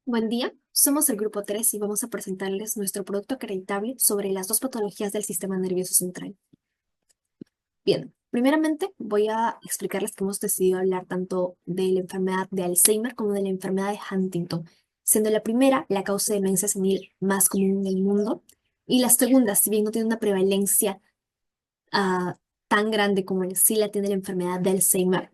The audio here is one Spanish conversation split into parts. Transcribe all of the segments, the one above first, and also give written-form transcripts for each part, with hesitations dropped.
Buen día, somos el grupo 3 y vamos a presentarles nuestro producto acreditable sobre las dos patologías del sistema nervioso central. Bien, primeramente voy a explicarles que hemos decidido hablar tanto de la enfermedad de Alzheimer como de la enfermedad de Huntington, siendo la primera la causa de demencia senil más común del mundo y la segunda, si bien no tiene una prevalencia ah, tan grande como sí la tiene la enfermedad de Alzheimer,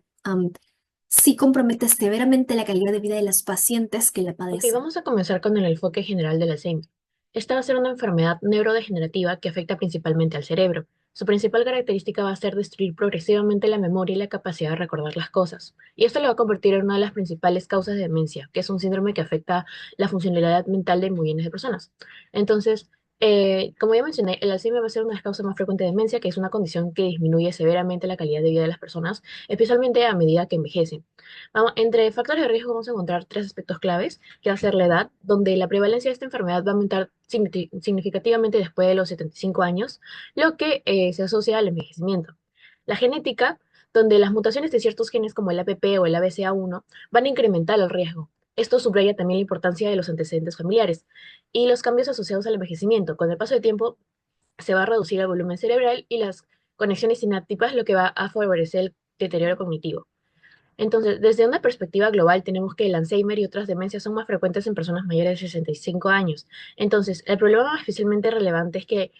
sí compromete severamente la calidad de vida de los pacientes que la Ok, padecen. vamos a comenzar con el enfoque general del Alzheimer. Esta va a ser una enfermedad neurodegenerativa que afecta principalmente al cerebro. Su principal característica va a ser destruir progresivamente la memoria y la capacidad de recordar las cosas. Y esto lo va a convertir en una de las principales causas de demencia, que es un síndrome que afecta la funcionalidad mental de millones de personas. Entonces, como ya mencioné, el Alzheimer va a ser una de las causas más frecuentes de demencia, que es una condición que disminuye severamente la calidad de vida de las personas, especialmente a medida que envejecen. Entre factores de riesgo vamos a encontrar tres aspectos claves, que va a ser la edad, donde la prevalencia de esta enfermedad va a aumentar significativamente después de los 75 años, lo que se asocia al envejecimiento. La genética, donde las mutaciones de ciertos genes como el APP o el ABCA1 van a incrementar el riesgo. Esto subraya también la importancia de los antecedentes familiares y los cambios asociados al envejecimiento. Con el paso del tiempo se va a reducir el volumen cerebral y las conexiones sinápticas, lo que va a favorecer el deterioro cognitivo. Entonces, desde una perspectiva global, tenemos que el Alzheimer y otras demencias son más frecuentes en personas mayores de 65 años. Entonces, el problema especialmente relevante es que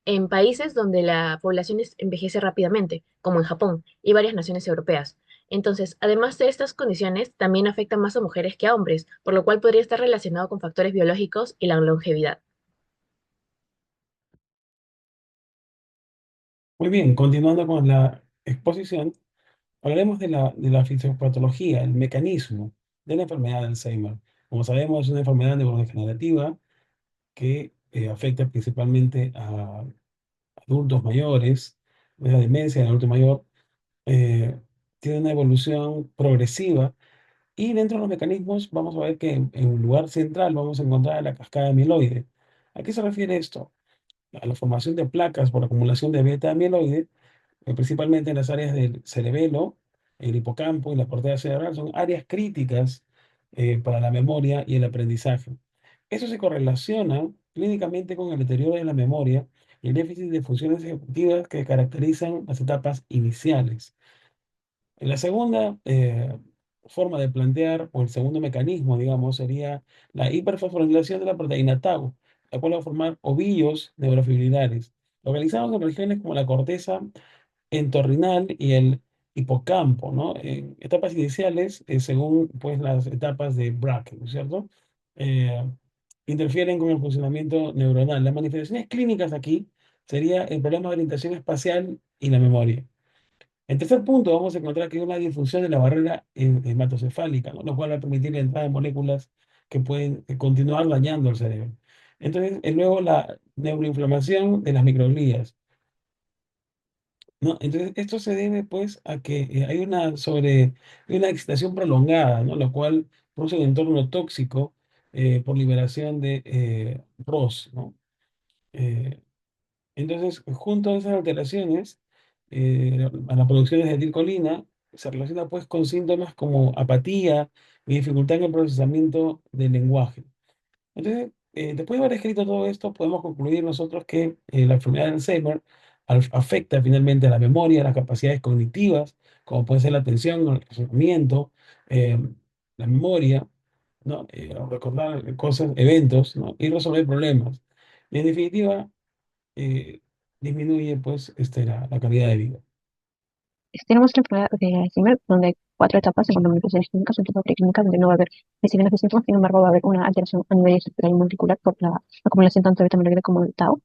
en países donde la población envejece rápidamente, como en Japón y varias naciones europeas. Entonces, además de estas condiciones, también afectan más a mujeres que a hombres, por lo cual podría estar relacionado con factores biológicos y la longevidad. Muy bien, continuando con la exposición, hablaremos de la fisiopatología, el mecanismo de la enfermedad de Alzheimer. Como sabemos, es una enfermedad neurodegenerativa que afecta principalmente a adultos mayores. La demencia en el adulto mayor eh, tiene una evolución progresiva y dentro de los mecanismos vamos a ver que en un lugar central vamos a encontrar la cascada amiloide. ¿A qué se refiere esto? A la formación de placas por acumulación de beta amiloide principalmente en las áreas del cerebelo, el hipocampo y la corteza cerebral, son áreas críticas para la memoria y el aprendizaje. Eso se correlaciona clínicamente con el deterioro de la memoria y el déficit de funciones ejecutivas que caracterizan las etapas iniciales. La segunda forma de plantear, o el segundo mecanismo, digamos, sería la hiperfosforilación de la proteína tau, la cual va a formar ovillos neurofibrilares, localizados en regiones como la corteza entorrinal y el hipocampo, ¿no? En etapas iniciales, según pues las etapas de Braque, ¿no es cierto? Eh, Interfieren con el funcionamiento neuronal. Las manifestaciones clínicas aquí sería el problema de orientación espacial y la memoria. En tercer punto, vamos a encontrar que hay una disfunción de la barrera hematocefálica, ¿no? Lo cual va a permitir la entrada de moléculas que pueden continuar dañando el cerebro. Entonces, luego la neuroinflamación de las microglías. ¿No? Entonces, esto se debe pues a que hay una excitación prolongada, ¿no? Lo cual produce un entorno tóxico por liberación de ROS, ¿no? Eh, entonces, junto a esas alteraciones, a la producción de acetilcolina, se relaciona pues con síntomas como apatía y dificultad en el procesamiento del lenguaje. Entonces, después de haber escrito todo esto, podemos concluir nosotros que la enfermedad de Alzheimer afecta finalmente a la memoria, a las capacidades cognitivas, como puede ser la atención, el razonamiento, eh, la memoria, ¿no? Recordar cosas, eventos, ¿no? Y resolver problemas. Y en definitiva, eh, disminuye pues la calidad de vida. Tenemos la enfermedad de Alzheimer, donde hay cuatro etapas según las manifestaciones clínicas, una etapa preclínica donde no va a haber visibles de síntomas, sin embargo va a haber una alteración a nivel estructural y molecular por la acumulación tanto de beta amiloide como de tau.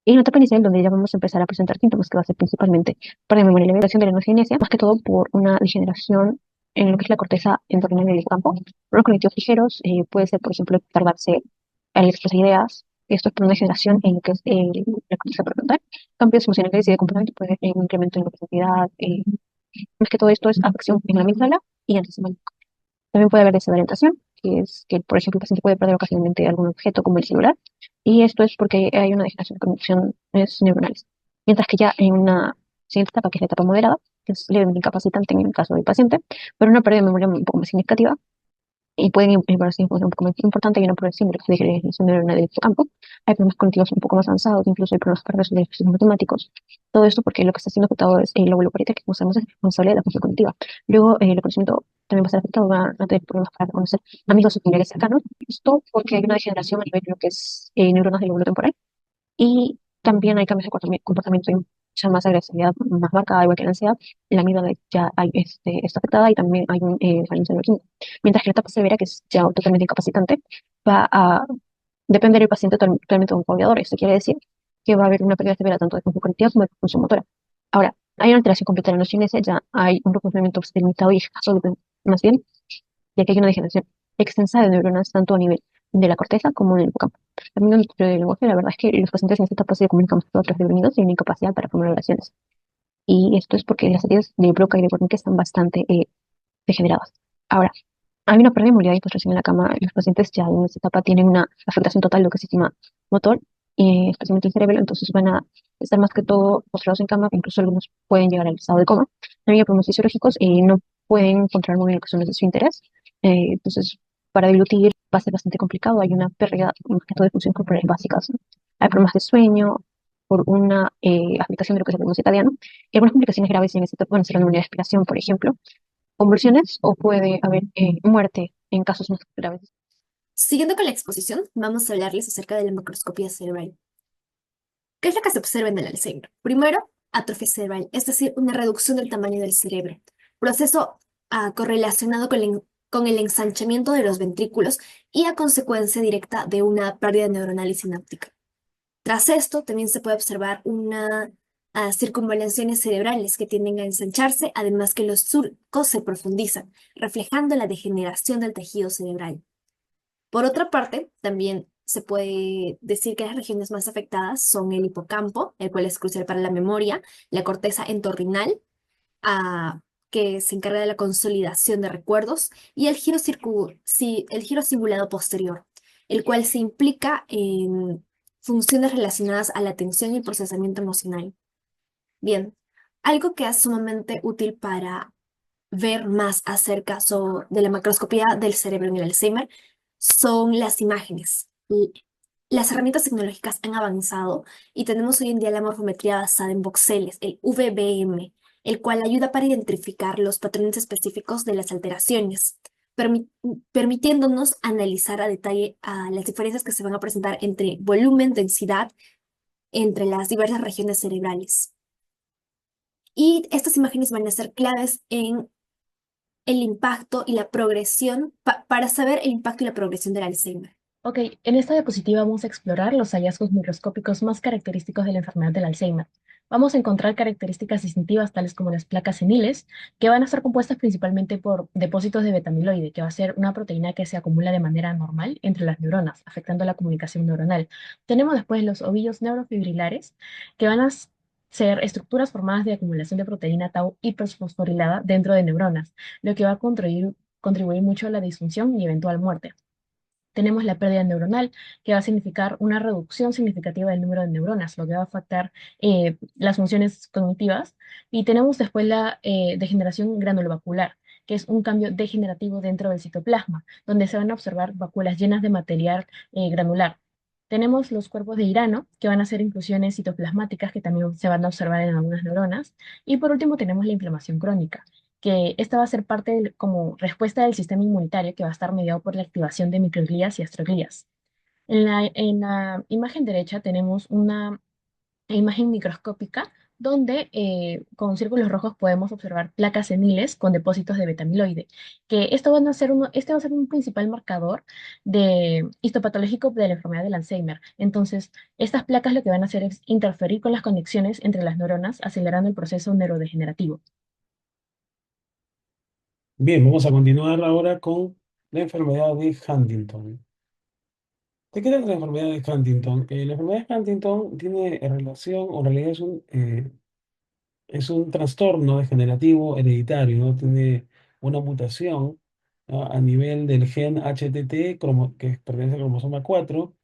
Y una etapa inicial donde ya vamos a empezar a presentar síntomas, que va a ser principalmente pérdida de memoria y la liberación de la neurocinesia, más que todo por una degeneración en lo que es la corteza entornal del campo. Los cognitivos ligeros puede ser, por ejemplo, tardarse al expresar ideas. Esto es por una degeneración en lo que es la corteza prefrontal. Cambios emocionales y de comportamiento, puede haber un incremento en la personalidad, más que todo esto es afección en la amígdala y antisemana. También puede haber desorientación, que es que, por ejemplo, el paciente puede perder ocasionalmente algún objeto como el celular, y esto es porque hay una degeneración de conexiones neuronales. Mientras que ya en una siguiente etapa, que es la etapa moderada, que es levemente incapacitante en el caso del paciente, pero una pérdida de memoria un poco más significativa, y pueden involucrarse en un poco más importante y una progresión de la degeneración neuronal del hipocampo. Hay problemas cognitivos un poco más avanzados, incluso hay problemas para resolver ejercicios matemáticos. Todo esto porque lo que está siendo afectado es el lóbulo parietal, que como sabemos es responsable de la función cognitiva. Luego, el conocimiento también va a ser afectado, van a tener problemas para reconocer amigos o familiares cercanos. Esto porque hay una degeneración a nivel de lo que es neuronas del lóbulo temporal. Y también hay cambios de comportamiento, hay mucha más agresividad más marcada, igual que la ansiedad. La amígdala ya hay, está afectada y también hay un falencia neuroquímica. Mientras que la etapa severa, que es ya totalmente incapacitante, va a depender del paciente totalmente de un cuidador. Esto quiere decir que va a haber una pérdida severa tanto de función cognitiva como de función motora. Ahora, hay una alteración completa de las nociones, ya hay un reconocimiento limitado y escaso, más bien, ya que hay una degeneración extensa de neuronas tanto a nivel de la corteza como en el hipocampo. También dentro del lenguaje, la verdad es que los pacientes en esta etapa se comunican con otros deprimidos y tienen incapacidad para formar oraciones. Y esto es porque las heridas de Broca y de Wernicke están bastante degeneradas. Ahora, hay una pérdida de movilidad y postración en la cama. Los pacientes ya en esta etapa tienen una afectación total de lo que es el sistema motor, especialmente el cerebro, entonces van a estar más que todo postrados en cama, incluso algunos pueden llegar al estado de coma. También hay problemas fisiológicos y no pueden controlar muy bien lo que son los esfínteres. Entonces, para deglutir va a ser bastante complicado. Hay una pérdida más que todo de funciones corporales básicas, ¿no? Hay problemas de sueño por una afectación de lo que es el ritmo circadiano. Y algunas complicaciones graves en esta etapa pueden ser la neumonía de respiración, por ejemplo, convulsiones o puede haber muerte en casos más graves. Siguiendo con la exposición, vamos a hablarles acerca de la macroscopía cerebral. ¿Qué es lo que se observa en el Alzheimer? Primero, atrofia cerebral, es decir, una reducción del tamaño del cerebro, proceso correlacionado con el ensanchamiento de los ventrículos y a consecuencia directa de una pérdida neuronal y sináptica. Tras esto, también se puede observar una circunvalaciones cerebrales que tienden a ensancharse, además que los surcos se profundizan, reflejando la degeneración del tejido cerebral. Por otra parte, también se puede decir que las regiones más afectadas son el hipocampo, el cual es crucial para la memoria, la corteza entorrinal, ah, que se encarga de la consolidación de recuerdos, y el giro cingulado posterior, el cual se implica en funciones relacionadas a la atención y el procesamiento emocional. Bien, algo que es sumamente útil para ver más acerca de la macroscopía del cerebro en el Alzheimer son las imágenes. Las herramientas tecnológicas han avanzado y tenemos hoy en día la morfometría basada en voxeles, el VBM, el cual ayuda para identificar los patrones específicos de las alteraciones, permitiéndonos analizar a detalle las diferencias que se van a presentar entre volumen, densidad, entre las diversas regiones cerebrales. Y estas imágenes van a ser claves en el impacto y la progresión, para saber el impacto y la progresión del Alzheimer. Ok, en esta diapositiva vamos a explorar los hallazgos microscópicos más característicos de la enfermedad del Alzheimer. Vamos a encontrar características distintivas tales como las placas seniles, que van a estar compuestas principalmente por depósitos de betamiloide, que va a ser una proteína que se acumula de manera normal entre las neuronas, afectando la comunicación neuronal. Tenemos después los ovillos neurofibrilares, que van a ser estructuras formadas de acumulación de proteína tau hiperfosforilada dentro de neuronas, lo que va a contribuir mucho a la disfunción y eventual muerte. Tenemos la pérdida neuronal, que va a significar una reducción significativa del número de neuronas, lo que va a afectar las funciones cognitivas. Y tenemos después la degeneración granulovacular, que es un cambio degenerativo dentro del citoplasma, donde se van a observar vacuolas llenas de material granular. Tenemos los cuerpos de Hirano, que van a ser inclusiones citoplasmáticas, que también se van a observar en algunas neuronas. Y por último tenemos la inflamación crónica, que esta va a ser parte como respuesta del sistema inmunitario que va a estar mediado por la activación de microglías y astroglías. En la imagen derecha tenemos una imagen microscópica donde con círculos rojos podemos observar placas seniles con depósitos de betamiloide, que este va a ser un principal marcador de histopatológico de la enfermedad del Alzheimer. Entonces, estas placas lo que van a hacer es interferir con las conexiones entre las neuronas, acelerando el proceso neurodegenerativo. Bien, vamos a continuar ahora con la enfermedad de Huntington. ¿De qué trata la enfermedad de Huntington? La enfermedad de Huntington tiene relación, o en realidad es un trastorno degenerativo hereditario, ¿no? Tiene una mutación, ¿no? A nivel del gen HTT, que pertenece al cromosoma 4,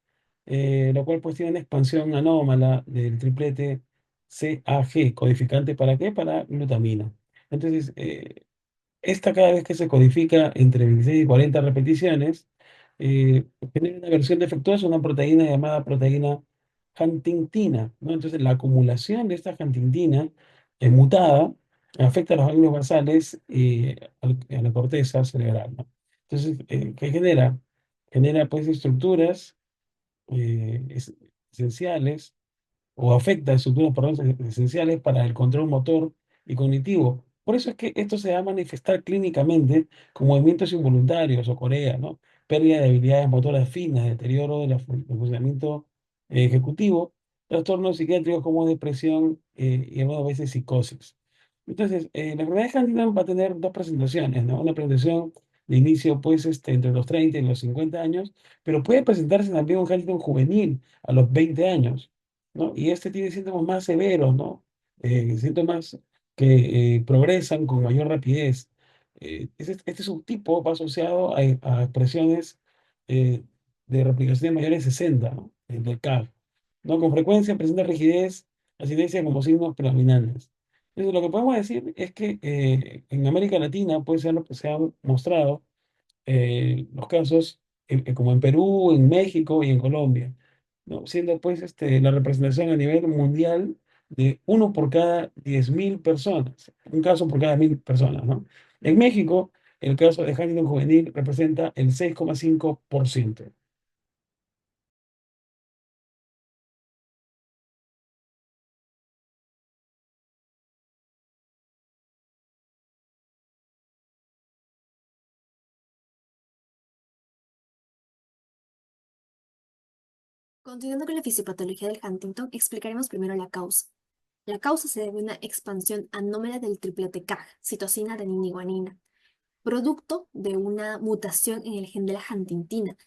lo cual pues tiene una expansión anómala del triplete CAG, codificante ¿para qué? Para glutamina. Entonces, esta cada vez que se codifica entre 26 y 40 repeticiones, eh, genera una versión defectuosa, una proteína llamada proteína huntingtina, ¿no? Entonces, la acumulación de esta huntingtina mutada afecta a los ganglios basales y a la corteza cerebral, ¿no? Entonces, ¿qué genera? Genera, pues, estructuras esenciales o afecta estructuras, perdón, esenciales para el control motor y cognitivo. Por eso es que esto se va a manifestar clínicamente con movimientos involuntarios o corea, ¿no? Pérdida de habilidades motoras finas, deterioro del funcionamiento ejecutivo, trastornos psiquiátricos como depresión y algunas veces psicosis. Entonces, la enfermedad de Huntington va a tener dos presentaciones, ¿no? Una presentación de inicio, pues, entre los 30 y los 50 años, pero puede presentarse también un Huntington juvenil a los 20 años, ¿no? Y este tiene síntomas más severos, ¿no? Síntomas que progresan con mayor rapidez. Este subtipo va asociado a expresiones eh, de replicación de mayores de 60, ¿no? Del CAG, ¿no? Con frecuencia presenta rigidez, asistencia como signos predominantes. Entonces, lo que podemos decir es que en América Latina puede ser lo que se han mostrado los casos como en Perú, en México y en Colombia, ¿no? Siendo pues la representación a nivel mundial de uno por cada 10.000 personas, un caso por cada 1.000 personas, ¿no? En México, el caso de Huntington juvenil representa el 6,5%. Continuando con la fisiopatología del Huntington, explicaremos primero la causa. La causa se debe a una expansión anómala del triplete CAG, citosina, adenina y guanina, producto de una mutación en el gen de la huntingtina,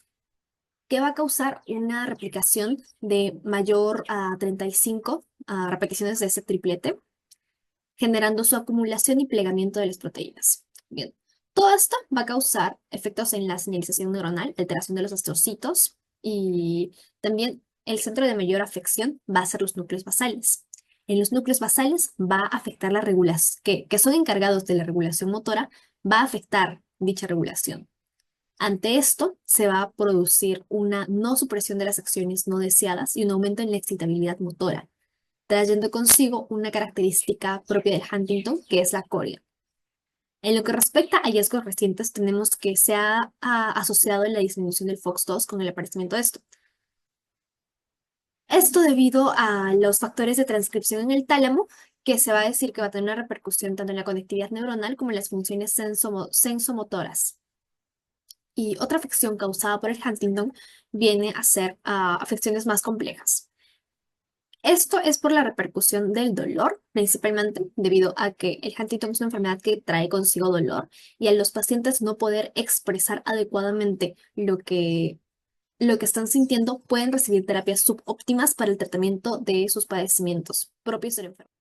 que va a causar una replicación de mayor a 35 repeticiones de ese triplete, generando su acumulación y plegamiento de las proteínas. Bien, todo esto va a causar efectos en la señalización neuronal, alteración de los astrocitos y también el centro de mayor afección va a ser los núcleos basales. En los núcleos basales va a afectar la regulación, que son encargados de la regulación motora, va a afectar dicha regulación. Ante esto, se va a producir una no supresión de las acciones no deseadas y un aumento en la excitabilidad motora, trayendo consigo una característica propia del Huntington, que es la corea. En lo que respecta a hallazgos recientes, tenemos que se ha asociado la disminución del FOX2 con el aparecimiento de esto. Esto debido a los factores de transcripción en el tálamo, que se va a decir que va a tener una repercusión tanto en la conectividad neuronal como en las funciones sensomotoras. Y otra afección causada por el Huntington viene a ser afecciones más complejas. Esto es por la repercusión del dolor, principalmente debido a que el Huntington es una enfermedad que trae consigo dolor y a los pacientes no poder expresar adecuadamente lo que están sintiendo, pueden recibir terapias subóptimas para el tratamiento de sus padecimientos propios de la enfermedad.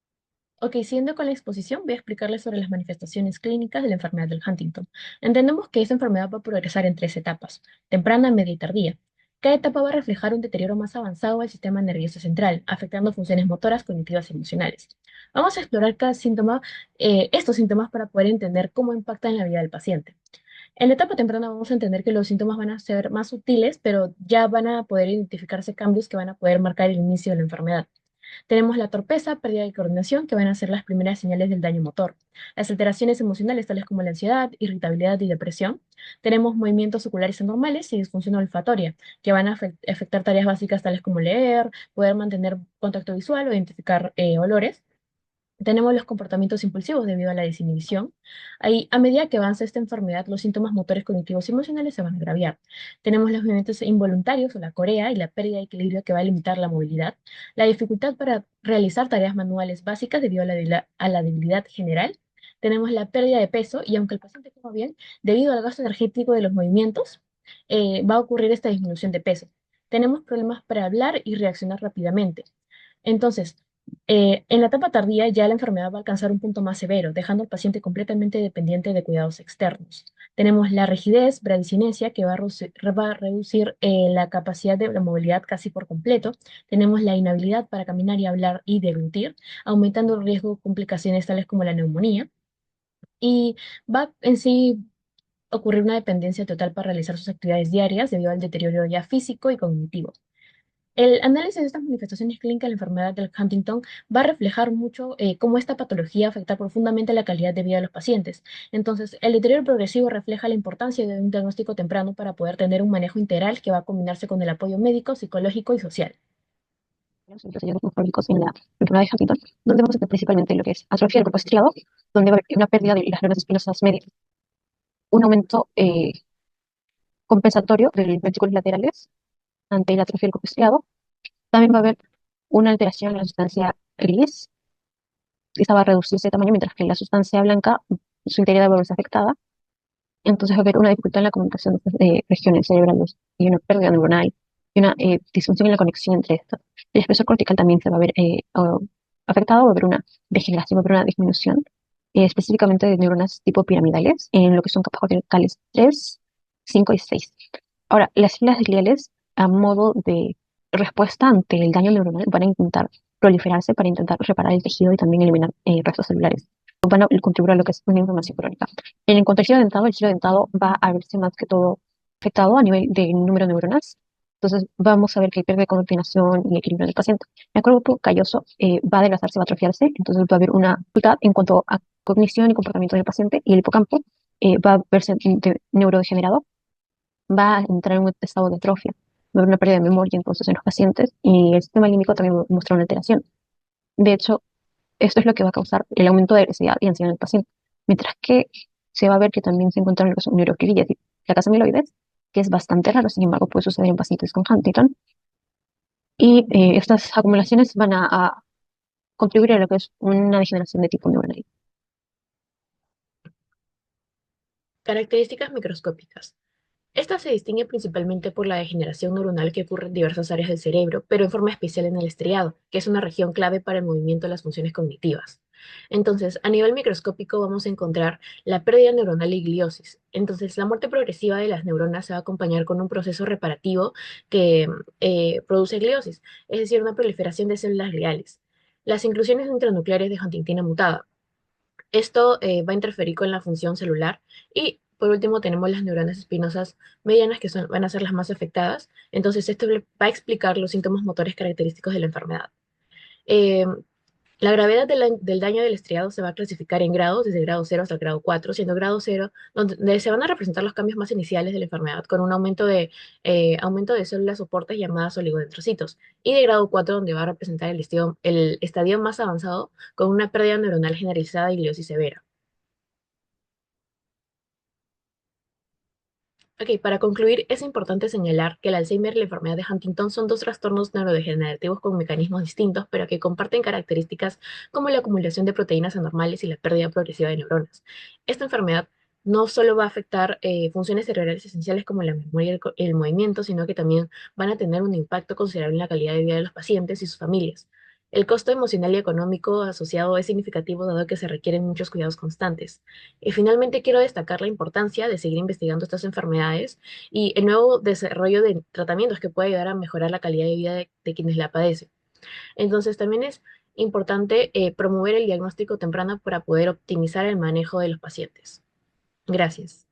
Ok, siguiendo con la exposición, voy a explicarles sobre las manifestaciones clínicas de la enfermedad del Huntington. Entendemos que esta enfermedad va a progresar en tres etapas: temprana, media y tardía. Cada etapa va a reflejar un deterioro más avanzado del sistema nervioso central, afectando funciones motoras, cognitivas y emocionales. Vamos a explorar cada síntoma, estos síntomas para poder entender cómo impactan en la vida del paciente. En la etapa temprana vamos a entender que los síntomas van a ser más sutiles, pero ya van a poder identificarse cambios que van a poder marcar el inicio de la enfermedad. Tenemos la torpeza, pérdida de coordinación, que van a ser las primeras señales del daño motor. Las alteraciones emocionales, tales como la ansiedad, irritabilidad y depresión. Tenemos movimientos oculares anormales y disfunción olfatoria, que van a afectar tareas básicas tales como leer, poder mantener contacto visual o identificar olores. Tenemos los comportamientos impulsivos debido a la desinhibición. Ahí, a medida que avanza esta enfermedad, los síntomas motores, cognitivos y emocionales se van a agraviar. Tenemos los movimientos involuntarios o la corea y la pérdida de equilibrio que va a limitar la movilidad. La dificultad para realizar tareas manuales básicas debido a la debilidad general. Tenemos la pérdida de peso y aunque el paciente coma bien, debido al gasto energético de los movimientos, va a ocurrir esta disminución de peso. Tenemos problemas para hablar y reaccionar rápidamente. Entonces, en la etapa tardía ya la enfermedad va a alcanzar un punto más severo, dejando al paciente completamente dependiente de cuidados externos. Tenemos la rigidez, bradicinesia, que va a reducir la capacidad de la movilidad casi por completo. Tenemos la inhabilidad para caminar y hablar y deglutir, aumentando el riesgo de complicaciones tales como la neumonía. y va en sí ocurrir una dependencia total para realizar sus actividades diarias debido al deterioro ya físico y cognitivo. El análisis de estas manifestaciones clínicas de la enfermedad del Huntington va a reflejar mucho cómo esta patología afecta profundamente la calidad de vida de los pacientes. Entonces, el deterioro progresivo refleja la importancia de un diagnóstico temprano para poder tener un manejo integral que va a combinarse con el apoyo médico, psicológico y social. Los hallazgos morfológicos en la enfermedad de Huntington, donde vamos a ver principalmente lo que es atrofia del cuerpo estriado, donde va a haber una pérdida de las neuronas espinosas medias, un aumento compensatorio de los ventrículos laterales ante la atrofia del cuerpo estriado. También va a haber una alteración en la sustancia gris, esta va a reducirse de tamaño, mientras que la sustancia blanca, su integridad va a verse afectada. Entonces va a haber una dificultad en la comunicación de regiones cerebrales y una pérdida neuronal y una disfunción en la conexión entre estas. El espesor cortical también se va a ver afectado, va a haber una degeneración, va a haber una disminución específicamente de neuronas tipo piramidales en lo que son capas corticales 3, 5 y 6. Ahora, las células gliales, a modo de respuesta ante el daño neuronal, van a intentar proliferarse para intentar reparar el tejido y también eliminar restos celulares. Van a contribuir a lo que es una inflamación crónica. En cuanto al el giro dentado va a verse más que todo afectado a nivel de número de neuronas. Entonces vamos a ver que hay pérdida de coordinación y equilibrio del paciente. El cuerpo calloso va a adelgazarse, va a atrofiarse, entonces va a haber una dificultad en cuanto a cognición y comportamiento del paciente, y el hipocampo va a verse neurodegenerado, va a entrar en un estado de atrofia, va a haber una pérdida de memoria entonces en los pacientes, y el sistema límbico también va a mostrar una alteración. De hecho, esto es lo que va a causar el aumento de agresividad y ansiedad en el paciente. Mientras que se va a ver que también se encuentran los neuroclías y placas amiloides, que es bastante raro, sin embargo, puede suceder en pacientes con Huntington. Y estas acumulaciones van a contribuir a lo que es una degeneración de tipo neuronal. Características microscópicas. Esta se distingue principalmente por la degeneración neuronal que ocurre en diversas áreas del cerebro, pero en forma especial en el estriado, que es una región clave para el movimiento de las funciones cognitivas. Entonces, a nivel microscópico vamos a encontrar la pérdida neuronal y gliosis. Entonces, la muerte progresiva de las neuronas se va a acompañar con un proceso reparativo que produce gliosis, es decir, una proliferación de células gliales. Las inclusiones intranucleares de huntingtina mutada. Esto va a interferir con la función celular. Y por último tenemos las neuronas espinosas medianas que van a ser las más afectadas. Entonces esto va a explicar los síntomas motores característicos de la enfermedad. Eh, la gravedad del daño del estriado se va a clasificar en grados, desde grado 0 hasta el grado 4, siendo grado 0 donde se van a representar los cambios más iniciales de la enfermedad, con un aumento de células soportes llamadas oligodendrocitos, y de grado 4 donde va a representar el estadio más avanzado, con una pérdida neuronal generalizada y gliosis severa. Ok, para concluir, es importante señalar que el Alzheimer y la enfermedad de Huntington son dos trastornos neurodegenerativos con mecanismos distintos, pero que comparten características como la acumulación de proteínas anormales y la pérdida progresiva de neuronas. Esta enfermedad no solo va a afectar funciones cerebrales esenciales como la memoria y el movimiento, sino que también van a tener un impacto considerable en la calidad de vida de los pacientes y sus familias. El costo emocional y económico asociado es significativo dado que se requieren muchos cuidados constantes. Y finalmente quiero destacar la importancia de seguir investigando estas enfermedades y el nuevo desarrollo de tratamientos que puede ayudar a mejorar la calidad de vida de quienes la padecen. Entonces también es importante promover el diagnóstico temprano para poder optimizar el manejo de los pacientes. Gracias.